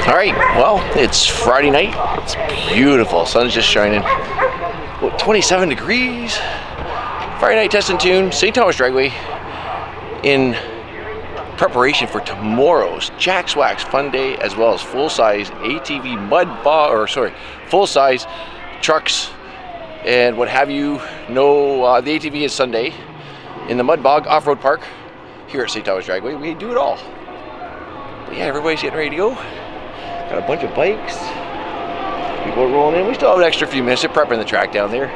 All right, well, it's Friday night. It's beautiful. Sun's just shining. About 27 degrees. Friday night test and tune, St Thomas Dragway, in preparation for tomorrow's Jack Swack's Fun Day, as well as full-size ATV full-size trucks and what have you. No, the ATV is Sunday in the Mud Bog Off-Road Park here at St Thomas Dragway. We do it all. But yeah, everybody's getting ready to go. Got a bunch of bikes. People are rolling in. We still have an extra few minutes. They're prepping the track down there.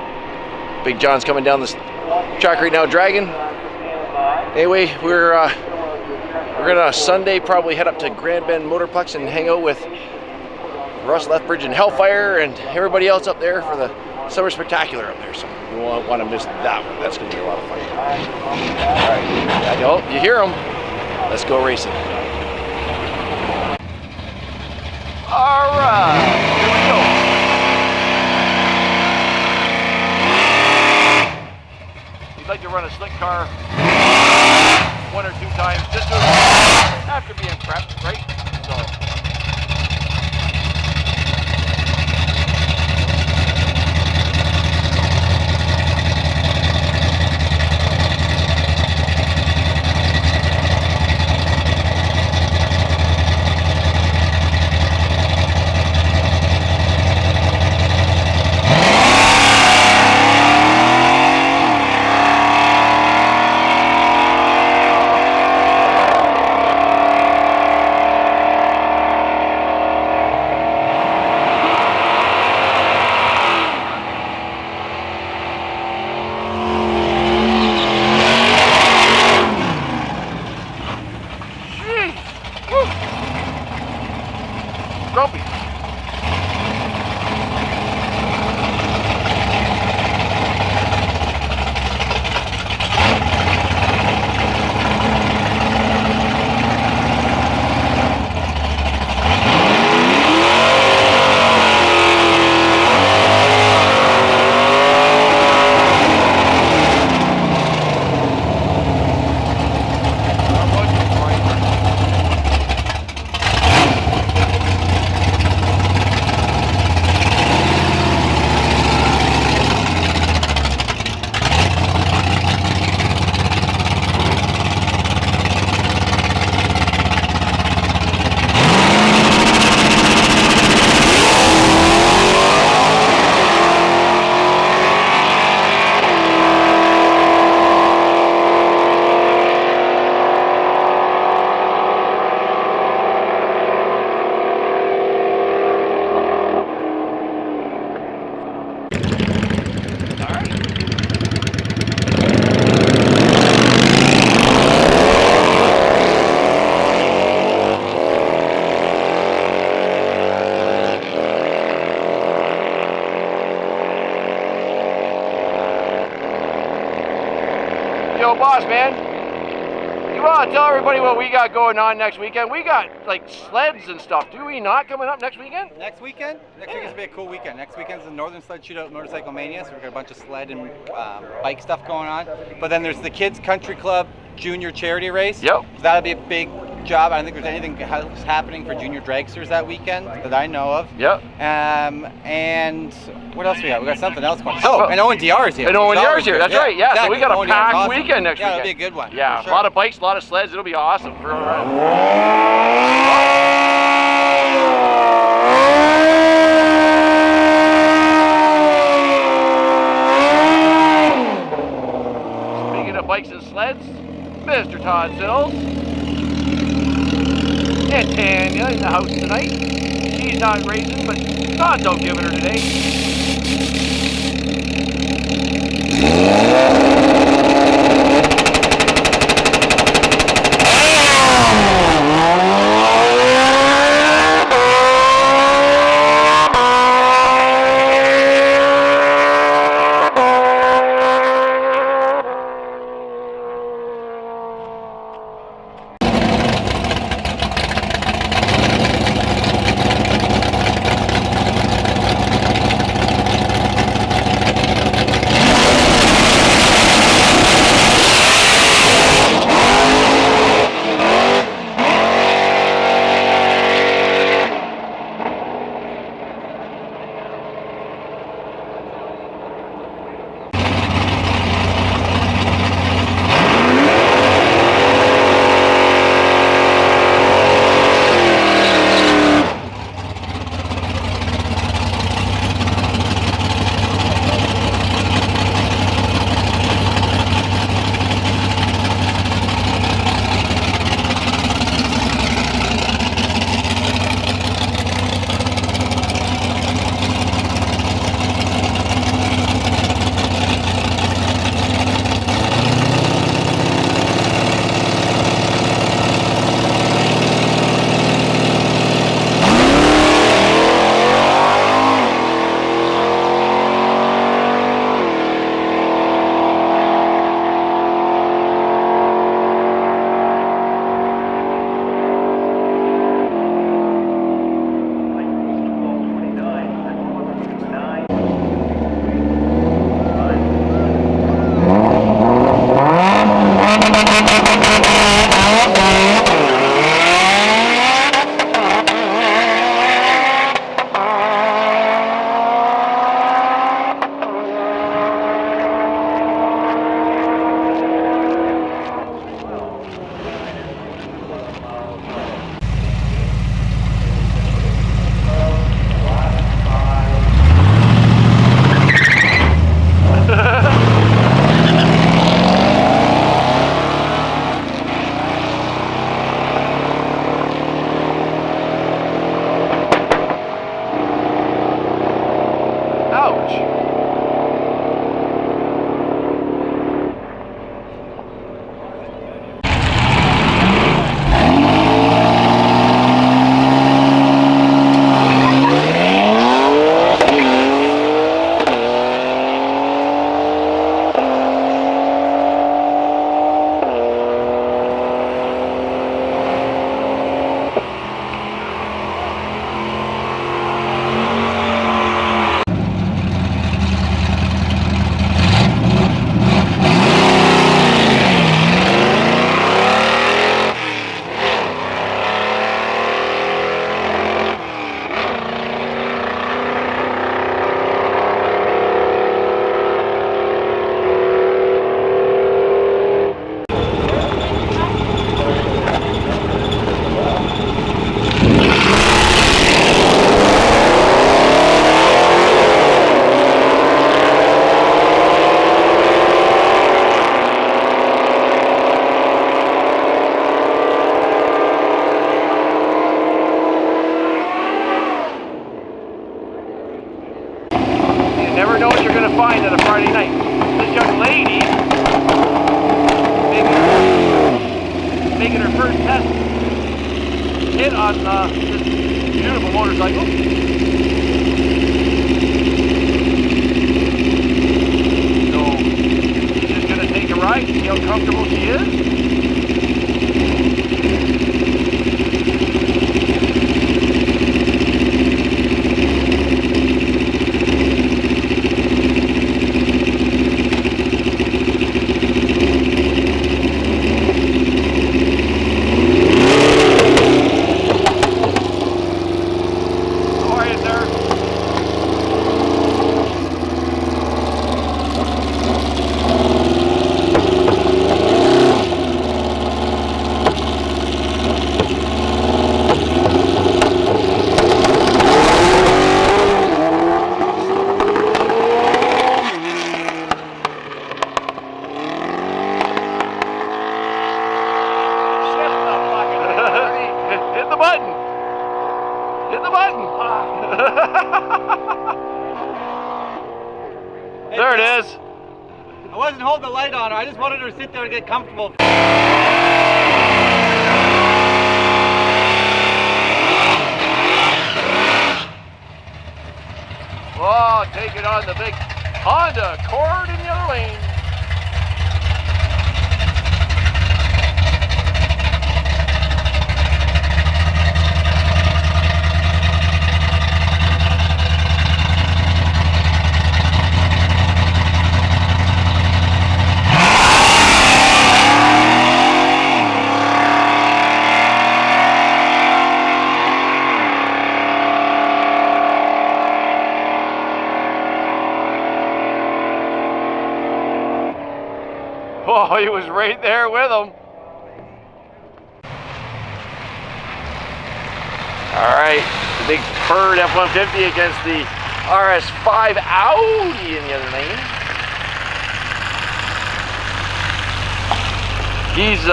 Big John's coming down this track right now, dragging. Anyway, we're gonna Sunday probably head up to Grand Bend Motorplex and hang out with Russ Lethbridge and Hellfire and everybody else up there for the Summer Spectacular up there. So you won't want to miss that one. That's gonna be a lot of fun. All right, I know you hear them. Let's go racing. All right, here we go. You'd like to run a slick car 1 or 2 times just to after being prepped, right? So. Grumpy. Yo, boss man, you want to tell everybody what we got going on next weekend? We got like sleds and stuff. Do we not coming up next weekend? Next weekend? Next weekend's gonna be a cool weekend. Next weekend's the Northern Sled Shootout Motorcycle Mania, so we've got a bunch of sled and bike stuff going on. But then there's the Kids Country Club Junior Charity Race. Yep. So that'll be a big job. I don't think there's anything happening for junior dragsters that weekend that I know of. Yep. And what else we got? We got something else going on. Oh, and Owen DR is here. And Owen DR is here. That's right. Yeah. Exactly. So we got a packed awesome weekend next weekend. Yeah, it'll be a good one. Yeah. Sure. A lot of bikes, a lot of sleds. It'll be awesome. Speaking of bikes and sleds, Mr. Todd Sills and Tanya in the house tonight. She's not racing, but Todd's out giving her today. find on a Friday night. This young lady making her first test hit on this beautiful motorcycle. So she's just gonna take a ride, see how comfortable she is. Hit the button! There it is. I wasn't holding the light on her. I just wanted her to sit there and get comfortable. Oh, take it on the big Honda Accord in the other lane. Oh, he was right there with him. All right, the big Bird F-150 against the RS5 Audi in the other lane. He's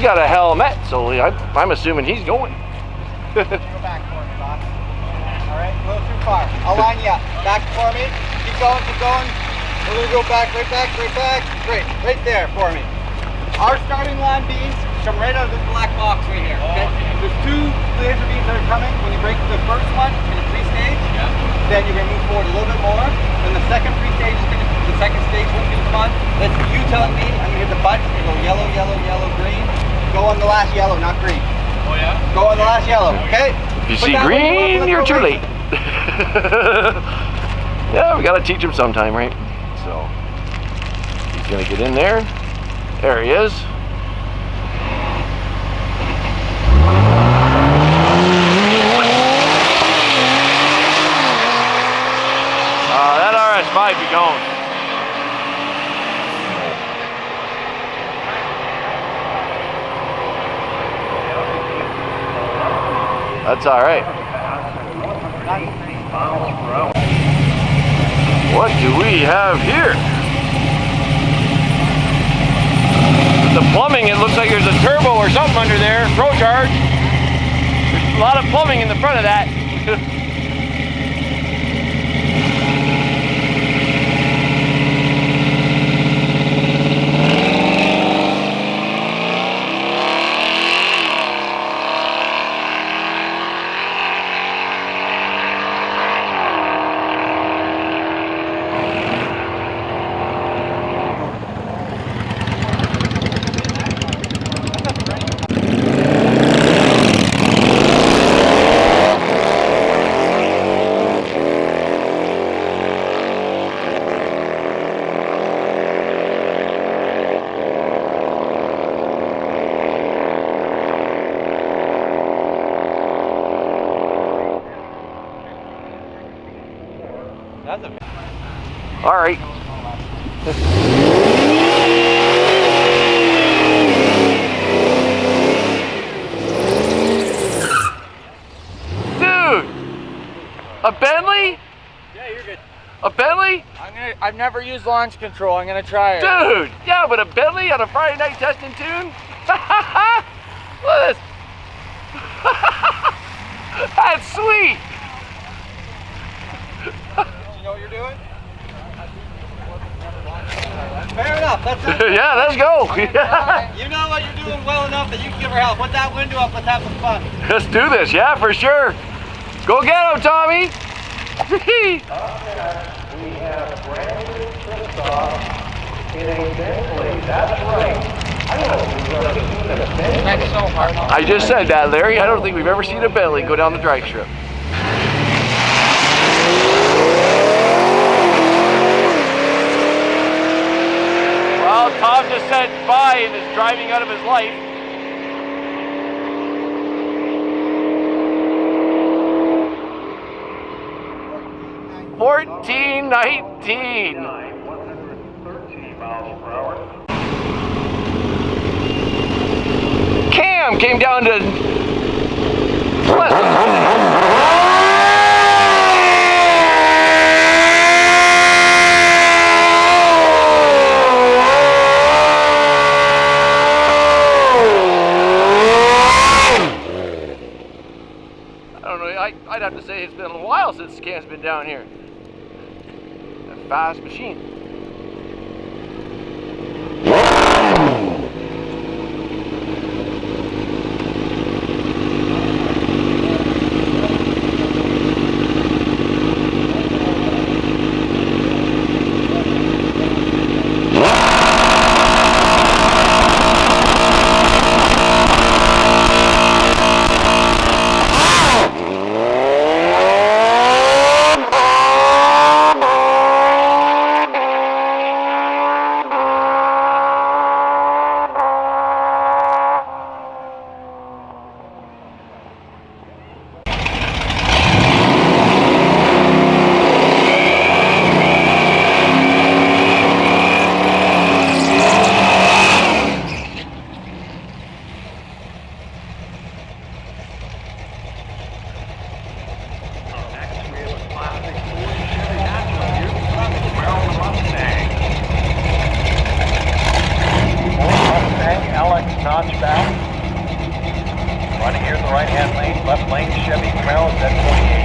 got a helmet, so I'm assuming he's going. Go back for me, boss. All right, a little too far. I'll line you up. Back for me. Keep going, keep going. We're going to go back, right back, right back. Great, right there for me. Our starting line beams come right out of this black box right here, okay? There's two laser beams that are coming. When you break the first one in a pre-stage, then you're going to move forward a little bit more. Then the second pre-stage is going to, the second stage won't be fun. That's you telling me I'm going to hit the button and go yellow, yellow, yellow, green. Go on the last yellow, not green. Oh yeah? Go on the last yellow, okay? If you see green, you're too late. Yeah, we got to teach him sometime, right? So he's gonna get in there. There he is. That RS5 be going. That's all right. What do we have here? With the plumbing, it looks like there's a turbo or something under there. Pro charge. There's a lot of plumbing in the front of that. All right. Dude, a Bentley? Yeah, you're good. A Bentley? I've never used launch control. I'm gonna try it. Dude, yeah, but a Bentley on a Friday night testing tune? Look at this. That's sweet. You know what you're doing? Fair enough. That's it. Yeah, let's go. You know what you're doing well enough that you can give her help. Put that window up. Let's have some fun. Let's do this. Yeah, for sure. Go get him, Tommy. We have a brand new Tristar in a Bentley. That's right. I don't think we've ever seen a Bentley. That's so hard. I just said that, Larry. I don't think we've ever seen a Bentley go down the drag strip. Well, Tom just said bye and is driving out of his life. $14.19. 113 miles per hour. Cam came down to Pleasant. I'd have to say it's been a while since Cam's been down here. A fast machine. Notchback. Running here in the right-hand lane, left lane, Chevy Camaro, Z28.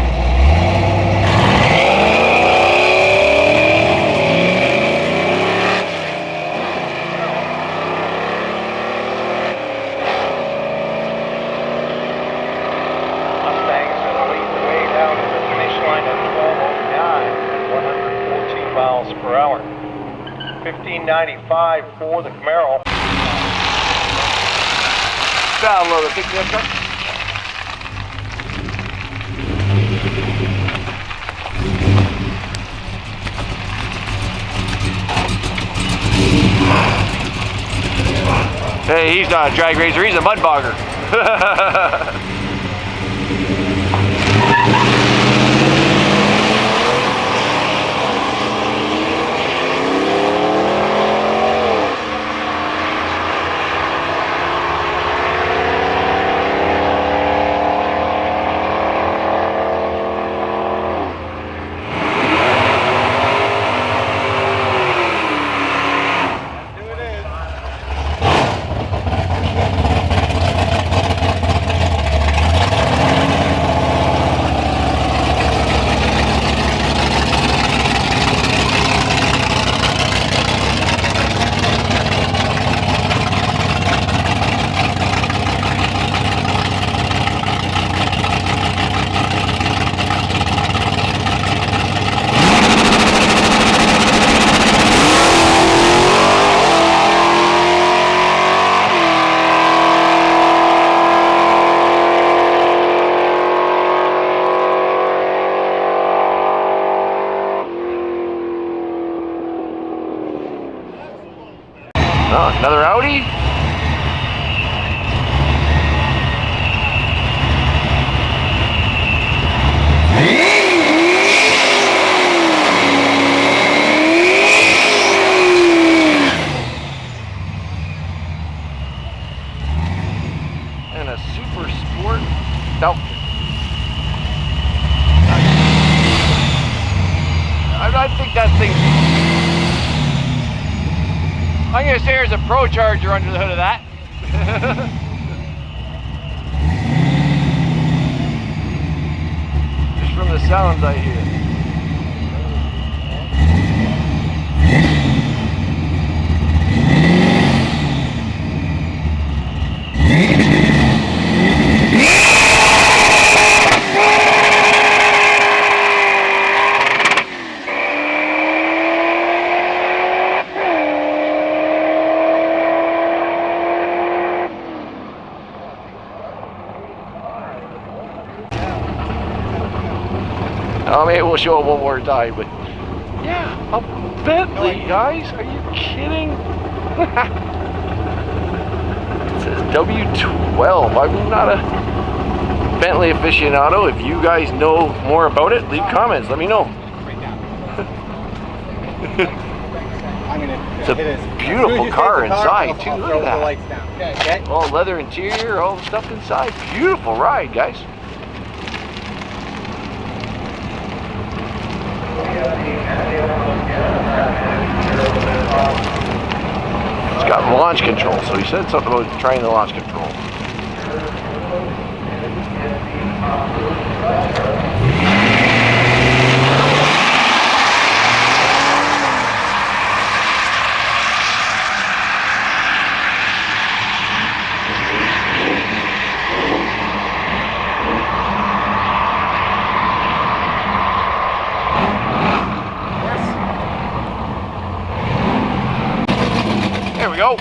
Mustang's going to lead the way down to the finish line at 12:09 at 114 miles per hour. 1595 for the Camaro. Download the pickup truck. Hey, he's not a drag racer, he's a mud bogger. Oh, another Audi? And a super sport Falcon. I think that thing, I'm going to say there's a Pro Charger under the hood of that. Just from the sounds I hear. Maybe we'll show it one more time, but yeah, a Bentley, guys. Are you kidding? It says W12. I'm not a Bentley aficionado. If you guys know more about it, leave comments. Let me know. It's a beautiful car inside too. Look at that. All leather interior, all the stuff inside. Beautiful ride, guys. It's got launch control, so he said something about trying the launch control. There we go.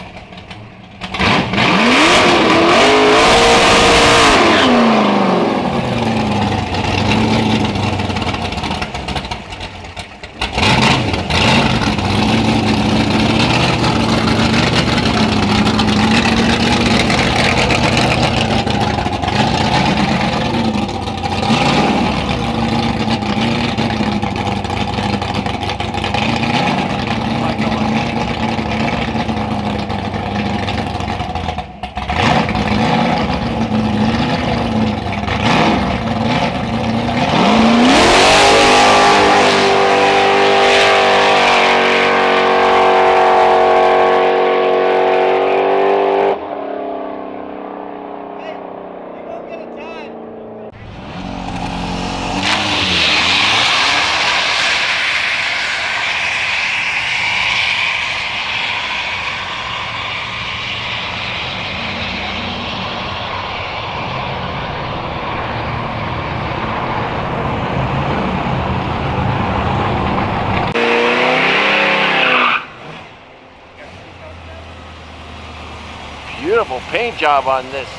Beautiful paint job on this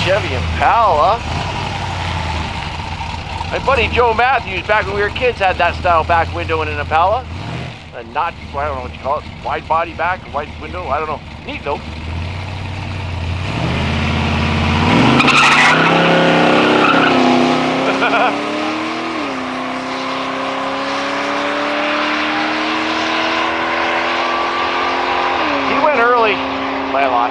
Chevy Impala. My buddy Joe Matthews, back when we were kids, had that style back window in an Impala. Not, I don't know what you call it, wide body back, wide window, I don't know. Neat though. Early by a lot.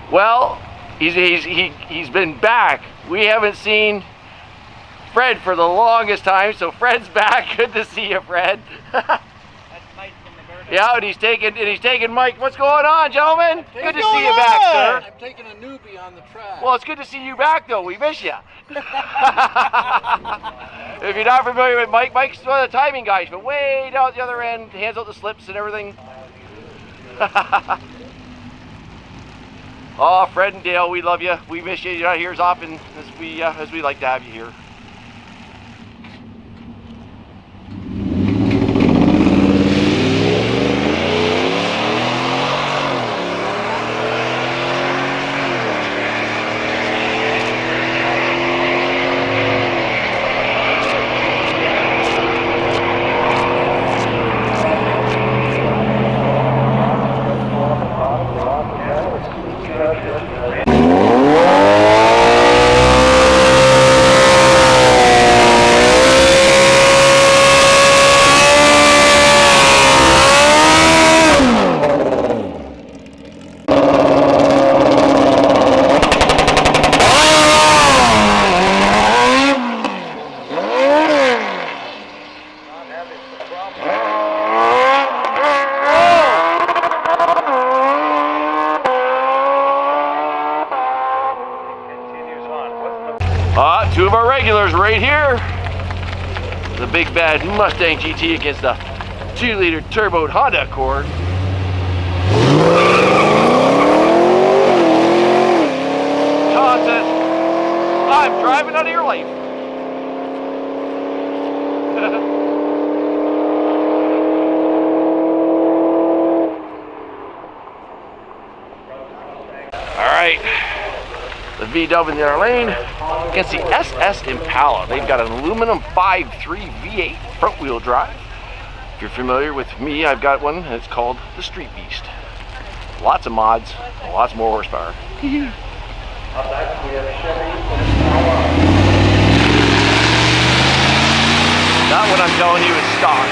Well, he's been back. We haven't seen Fred for the longest time, so Fred's back. Good to see you, Fred. That's Mike from the Bird. Yeah, and he's taking Mike. What's going on, gentlemen? Good to see you back, sir. I'm taking a newbie on the track. Well, it's good to see you back, though. We miss you. If you're not familiar with Mike, Mike's one of the timing guys, but way down at the other end, hands out the slips and everything. Oh, Fred and Dale, we love you. We miss you. You're not here as often as we like to have you here. Two of our regulars right here. The big bad Mustang GT against the 2-liter turboed Honda Accord. Todd says, I'm driving out of your life. right. The VW in the other lane against the SS Impala. They've got an aluminum 5.3 V8 front wheel drive. If you're familiar with me, I've got one, and it's called the Street Beast. Lots of mods, lots more horsepower. That what I'm telling you is stock.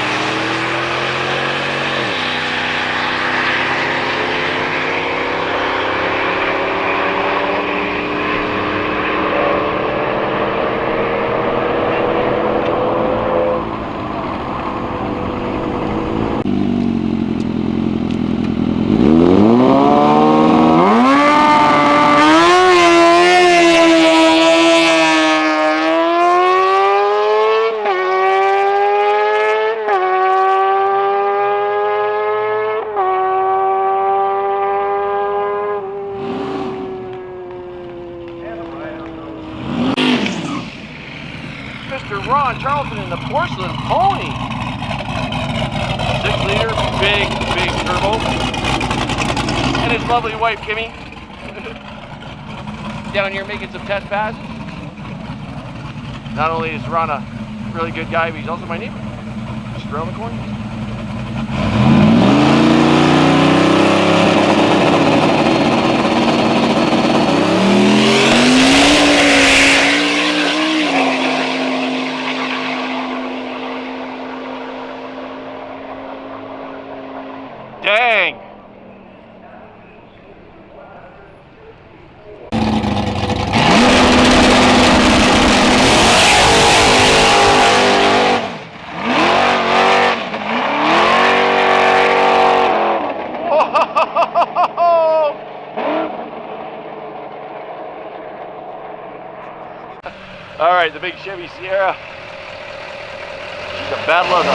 Mr. Ron Charlton in the porcelain pony. 6-liter, big turbo. And his lovely wife, Kimmy, down here making some test passes. Not only is Ron a really good guy, but he's also my neighbor. Just around the corner. Dang! All right, the big Chevy Sierra. She's a battle of the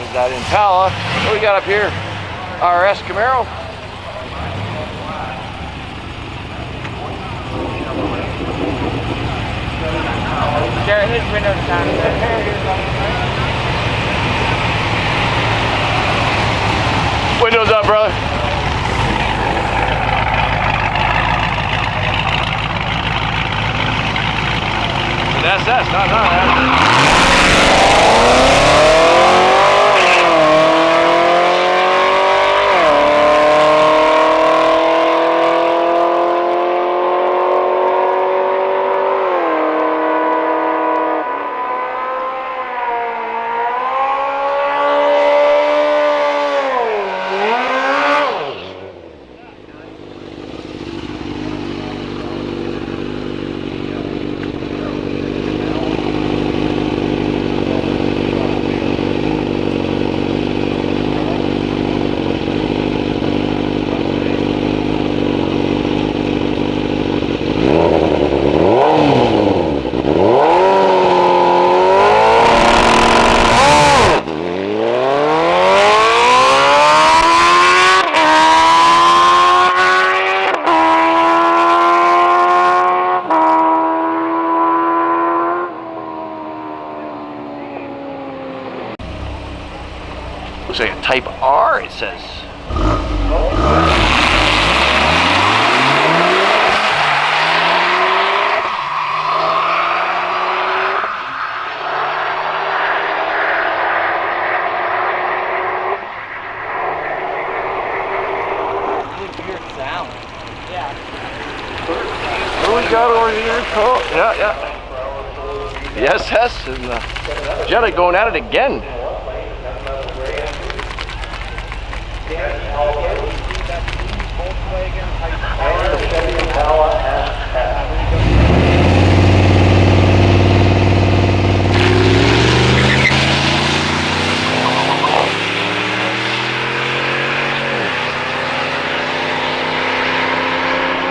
There's that Impala. What do we got up here? RS Camaro. There, his window's down. Windows up, brother. An SS, not that. Looks like a Type R, it says. Weird sound. Yeah. What do we got over here? Oh, yeah. The SS and the Jetta going at it again.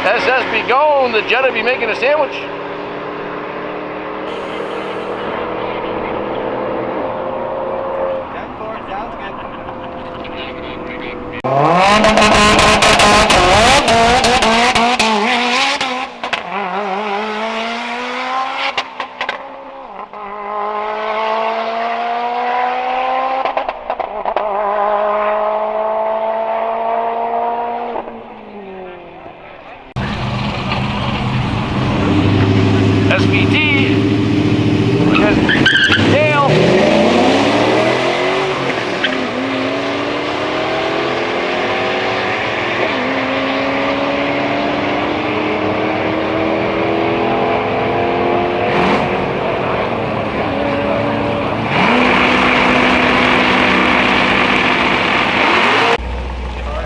SS be gone, the Jetta be making a sandwich. SVT, tail.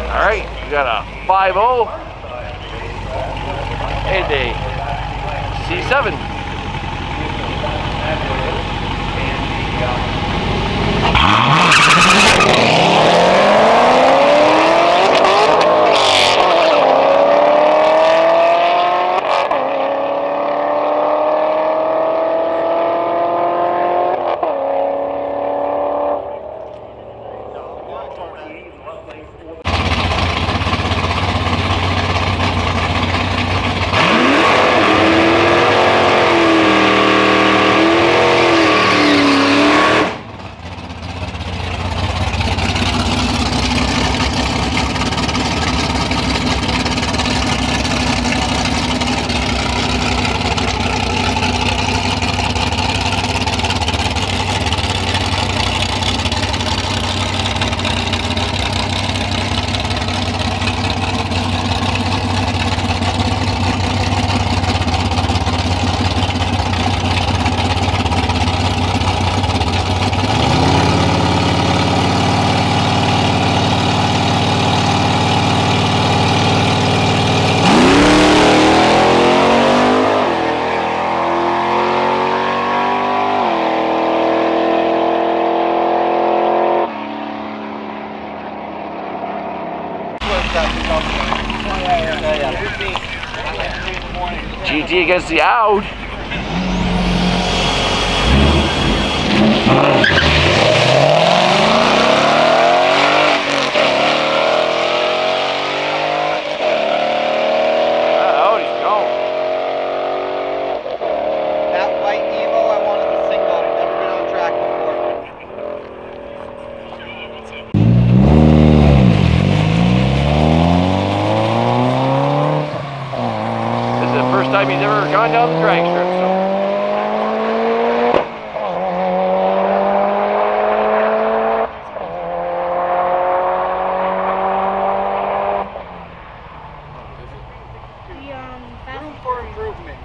All right, we got a 5.0 and a C7. GT against the out. Out he's gone. That white Evo, I wanted the single. I've never been on track before. This is the first time he's ever gone down the drag strip, so. Room for improvement.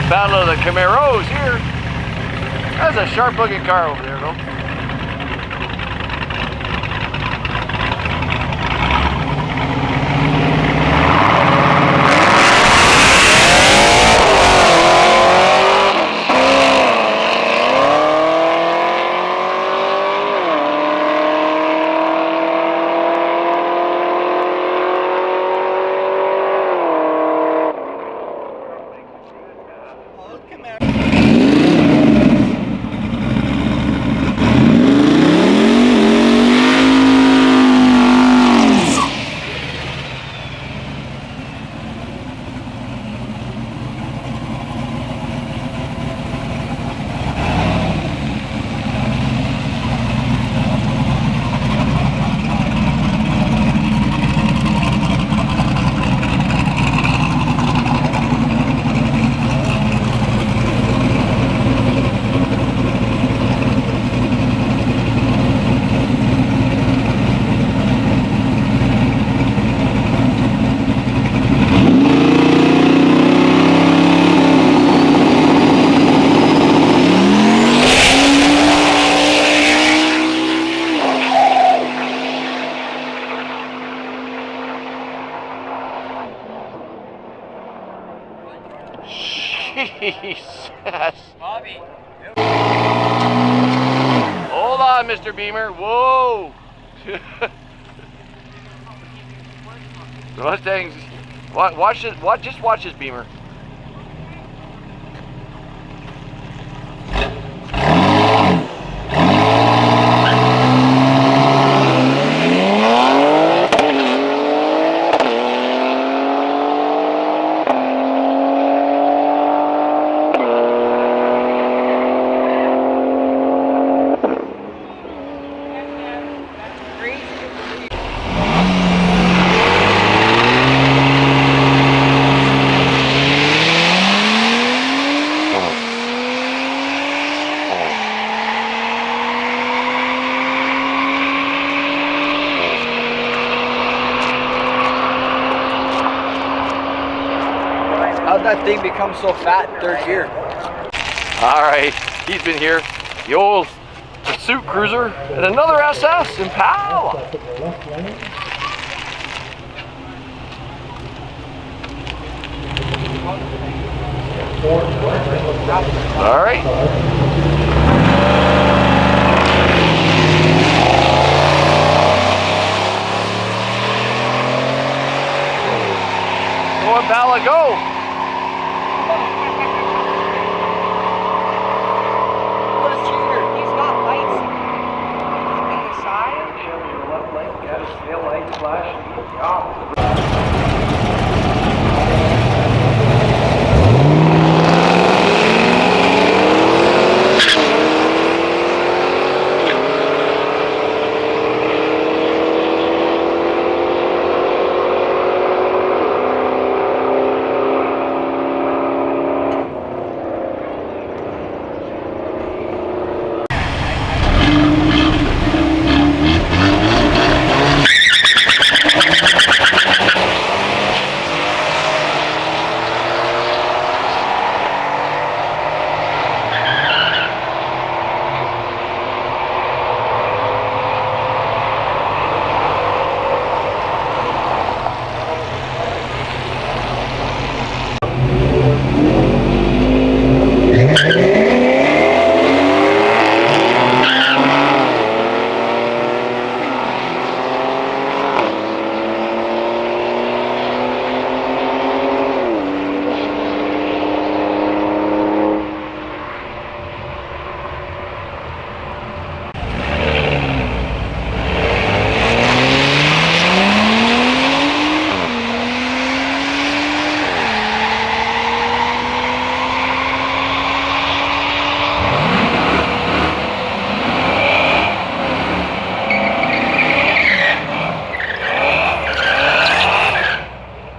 Battle of the Camaros here. That's a sharp looking car over there though. Jesus. Bobby. Hold on, Mr. Beamer. Whoa. The Mustang's. Watch this. Just watch this Beamer. How'd that thing become so fat in third gear? All right, he's been here. The old pursuit cruiser and another SS Impala. All right. Go Impala, go.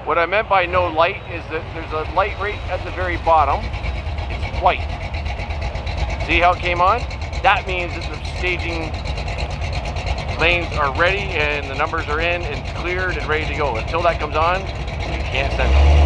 What I meant by no light is that there's a light right at the very bottom. It's white. See how it came on? That means that the staging lanes are ready and the numbers are in and cleared and ready to go. Until that comes on, you can't send them.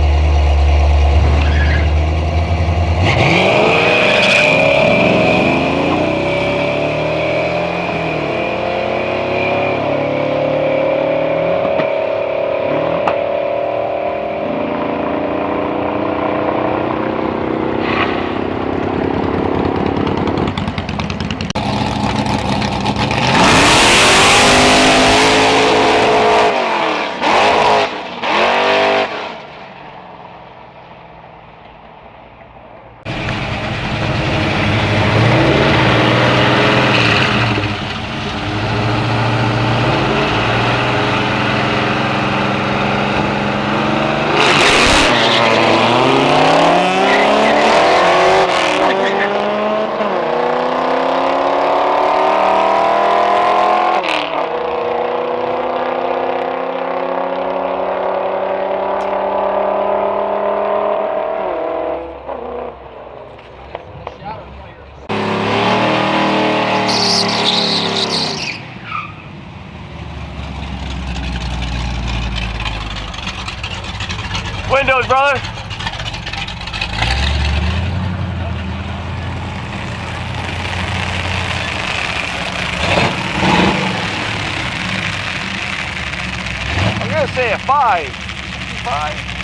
65. 65.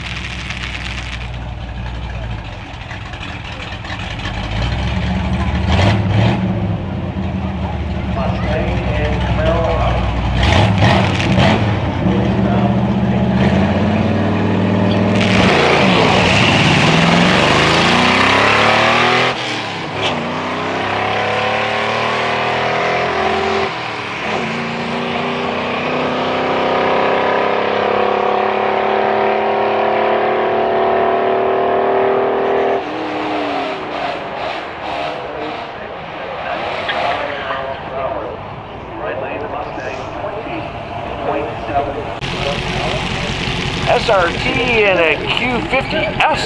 SRT and a Q50S.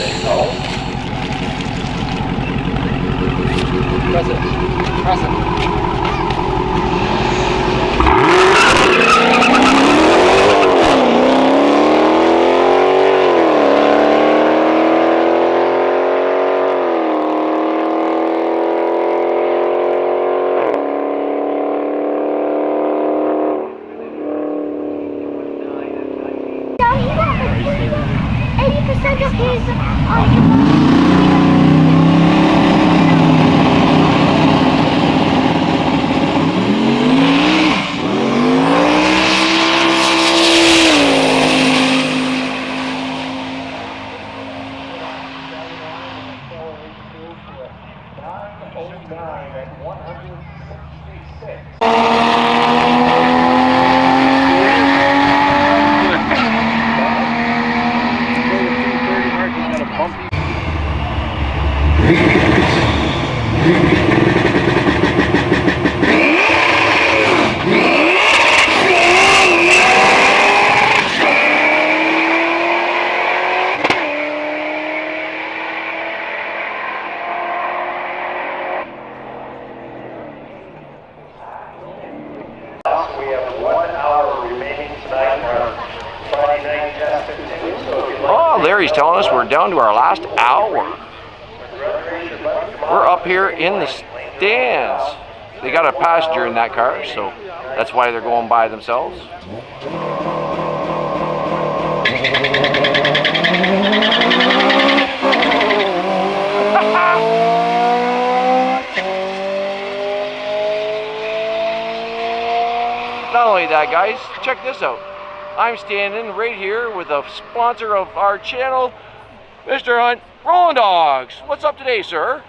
Press it. Press it. Oh, Larry's telling us we're down to our last hour. We're up here in the stands. They got a passenger in that car, so that's why they're going by themselves. Not only that, guys, check this out. I'm standing right here with a sponsor of our channel, Mr. Hunt, Rolling Dogs. What's up today, sir?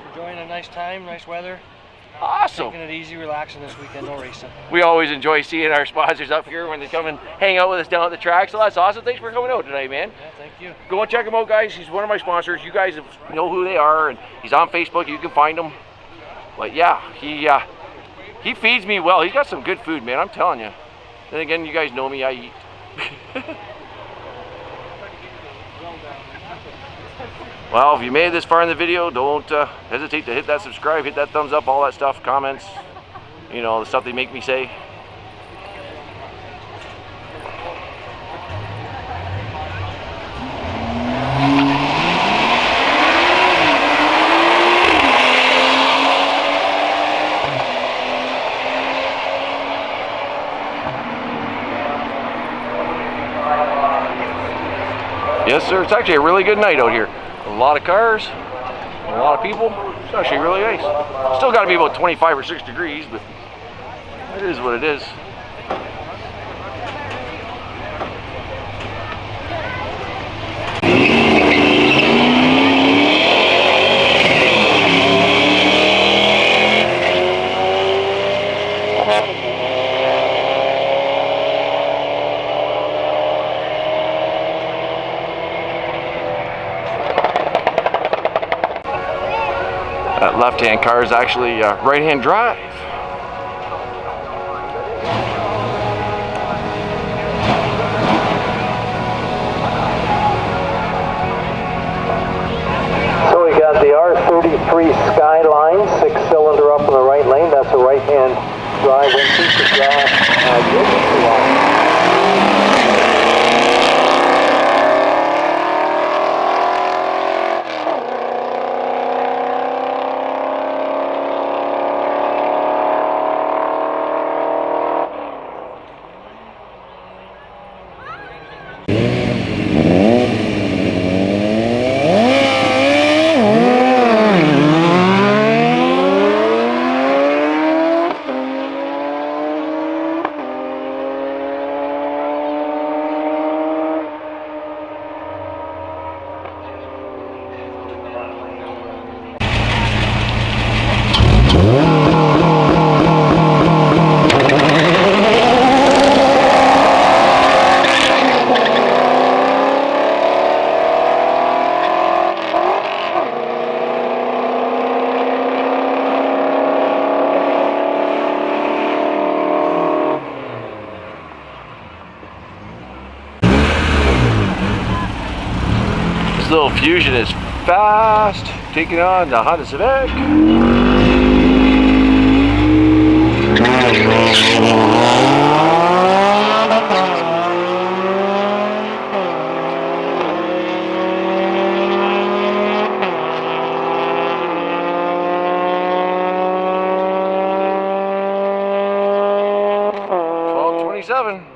Enjoying a nice time, nice weather. Awesome. Taking it easy, relaxing this weekend, no racing. We always enjoy seeing our sponsors up here when they come and hang out with us down at the track, so that's awesome. Thanks for coming out tonight, man. Yeah, thank you. Go and check him out, guys. He's one of my sponsors. You guys know who they are, and he's on Facebook. You can find him. But yeah, he feeds me well. He's got some good food, man. I'm telling you. Then again, you guys know me. I eat. Well, if you made it this far in the video, don't hesitate to hit that subscribe, hit that thumbs up, all that stuff, comments. You know, the stuff they make me say. Yes, sir. It's actually a really good night out here. A lot of cars, a lot of people. It's actually really nice. Still got to be about 25 or 6 degrees, but it is what it is. That left-hand car is actually right-hand drive. So we got the R33 Skyline, 6-cylinder up in the right lane. That's a right-hand drive entry to little Fusion is fast, taking on the Honda Civic. .27.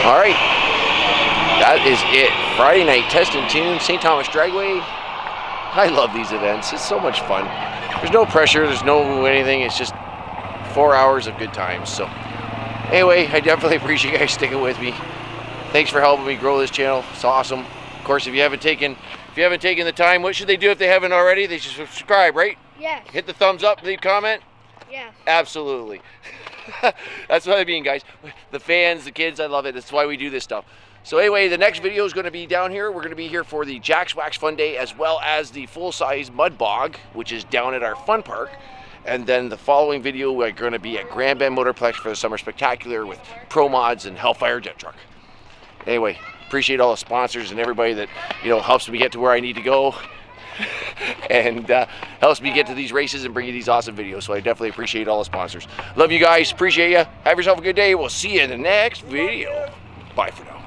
All right, that is it. Friday night test and tune, St Thomas Dragway. I love these events. It's so much fun. There's no pressure. There's no anything. It's just 4 hours of good times. So anyway, I definitely appreciate you guys sticking with me. Thanks for helping me grow this channel. It's awesome. Of course, if you haven't taken the time, what should they do if they haven't already? They should subscribe, right? Yes. Hit the thumbs up, leave comment. Yes. Absolutely. That's what I mean, guys. The fans, the kids, I love it. That's why we do this stuff. So anyway, the next video is going to be down here. We're going to be here for the Jack's Wax Fun Day, as well as the full-size mud bog, which is down at our fun park. And then the following video, we're going to be at Grand Bend Motorplex for the Summer Spectacular with Pro Mods and Hellfire Jet Truck. Anyway, appreciate all the sponsors and everybody that, you know, helps me get to where I need to go. And helps me get to these races and bring you these awesome videos. So I definitely appreciate all the sponsors. Love you guys. Appreciate you. Have yourself a good day. We'll see you in the next video. Bye for now.